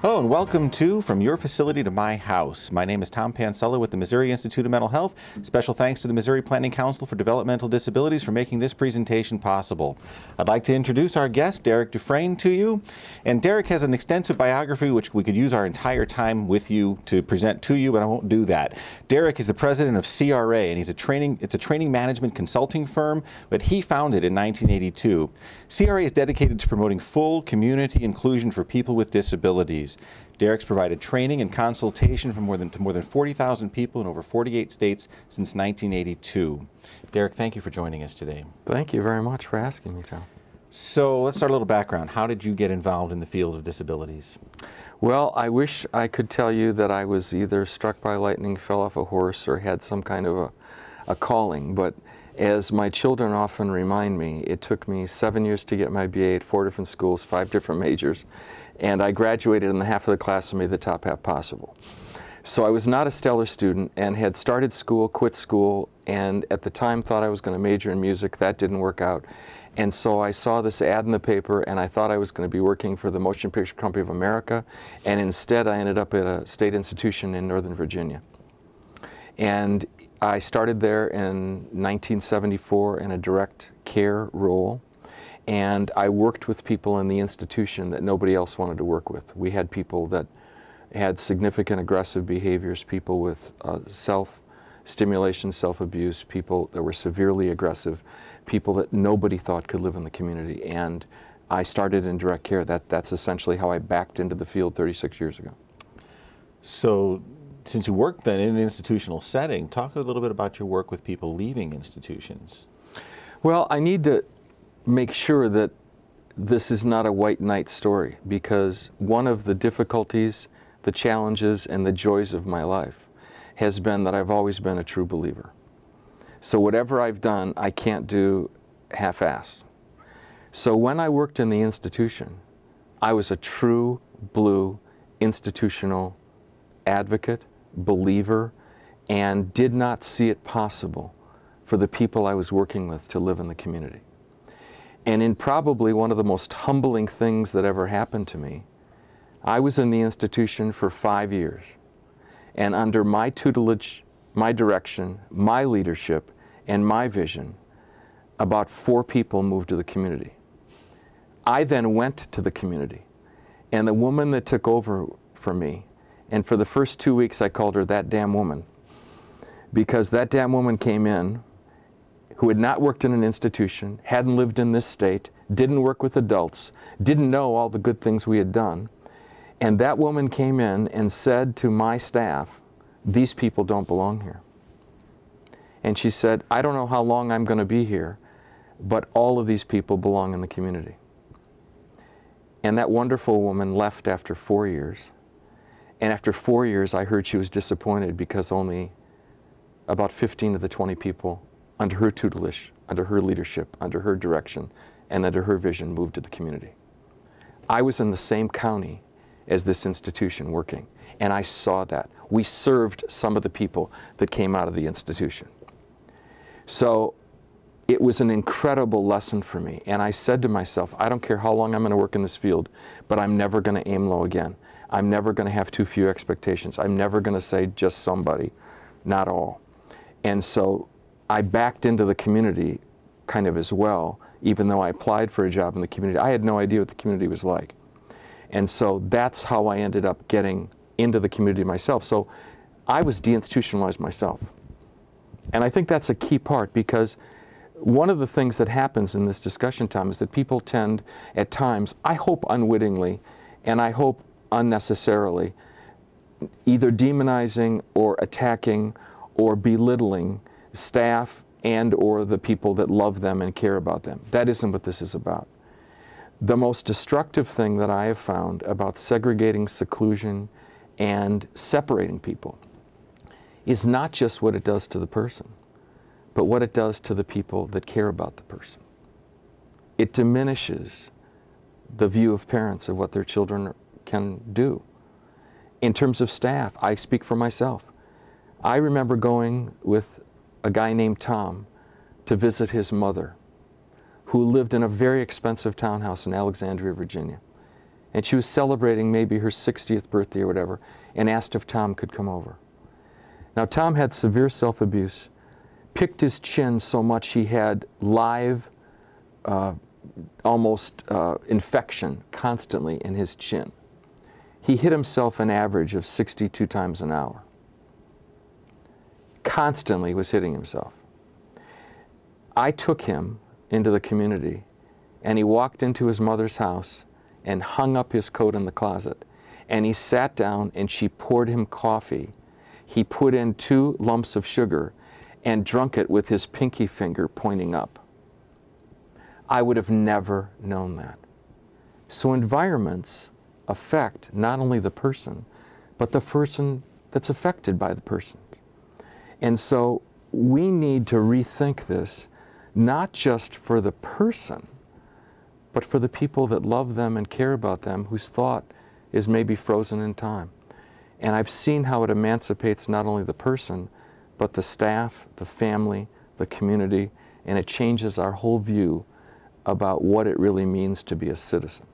Hello and welcome to From Your Facility to My House. My name is Tom Pansella with the Missouri Institute of Mental Health. Special thanks to the Missouri Planning Council for Developmental Disabilities for making this presentation possible. I'd like to introduce our guest, Derek Dufresne, to you. And Derek has an extensive biography which we could use our entire time with you to present to you, but I won't do that. Derek is the president of CRA, and it's a training management consulting firm that he founded in 1982. CRA is dedicated to promoting full community inclusion for people with disabilities. Derek's provided training and consultation for more than 40,000 people in over 48 states since 1982. Derek, thank you for joining us today. Thank you very much for asking me, Tom. So let's start a little background. How did you get involved in the field of disabilities? Well, I wish I could tell you that I was either struck by lightning, fell off a horse, or had some kind of a calling, but as my children often remind me, it took me 7 years to get my BA at 4 different schools, 5 different majors, and I graduated in the half of the class and made the top half possible. So I was not a stellar student and had started school, quit school, and at the time thought I was going to major in music. That didn't work out. And so I saw this ad in the paper and I thought I was going to be working for the Motion Picture Company of America, and instead I ended up at a state institution in Northern Virginia. And I started there in 1974 in a direct care role, and I worked with people in the institution that nobody else wanted to work with. We had people that had significant aggressive behaviors, people with self-stimulation, self-abuse, people that were severely aggressive, people that nobody thought could live in the community. And I started in direct care. That's essentially how I backed into the field 36 years ago. So, since you worked then in an institutional setting, talk a little bit about your work with people leaving institutions. Well, I need to make sure that this is not a white knight story, because one of the difficulties, the challenges, and the joys of my life has been that I've always been a true believer. So whatever I've done, I can't do half-assed. So when I worked in the institution, I was a true blue institutional advocate, believer, and did not see it possible for the people I was working with to live in the community. And in probably one of the most humbling things that ever happened to me, I was in the institution for 5 years. And under my tutelage, my direction, my leadership, and my vision, about 4 people moved to the community. I then went to the community, and the woman that took over for me, and for the first 2 weeks I called her that damn woman, because that damn woman came in who had not worked in an institution, hadn't lived in this state, didn't work with adults, didn't know all the good things we had done. And that woman came in and said to my staff, "These people don't belong here." And she said, "I don't know how long I'm going to be here, but all of these people belong in the community." And that wonderful woman left after 4 years. And after 4 years, I heard she was disappointed because only about 15 of the 20 people under her tutelage, under her leadership, under her direction, and under her vision moved to the community. I was in the same county as this institution working, and I saw that. We served some of the people that came out of the institution. So it was an incredible lesson for me, and I said to myself, I don't care how long I'm going to work in this field, but I'm never going to aim low again. I'm never going to have too few expectations. I'm never going to say just somebody, not all. And so I backed into the community kind of as well, even though I applied for a job in the community. I had no idea what the community was like. And so that's how I ended up getting into the community myself. So I was deinstitutionalized myself. And I think that's a key part, because one of the things that happens in this discussion, Tom, is that people tend at times, I hope unwittingly, and I hope unnecessarily, either demonizing or attacking or belittling staff and or the people that love them and care about them. That isn't what this is about. The most destructive thing that I have found about segregating, seclusion, and separating people is not just what it does to the person, but what it does to the people that care about the person. It diminishes the view of parents of what their children can do. In terms of staff, I speak for myself. I remember going with a guy named Tom to visit his mother, who lived in a very expensive townhouse in Alexandria, Virginia. And she was celebrating maybe her 60th birthday or whatever, and asked if Tom could come over. Now, Tom had severe self-abuse, picked his chin so much he had live, almost infection constantly in his chin. He hit himself an average of 62 times an hour. Constantly was hitting himself. I took him into the community, and he walked into his mother's house and hung up his coat in the closet. And he sat down and she poured him coffee. He put in 2 lumps of sugar and drunk it with his pinky finger pointing up. I would have never known that. So environments affect not only the person, but the person that's affected by the person. And so we need to rethink this, not just for the person, but for the people that love them and care about them, whose thought is maybe frozen in time. And I've seen how it emancipates not only the person, but the staff, the family, the community, and it changes our whole view about what it really means to be a citizen.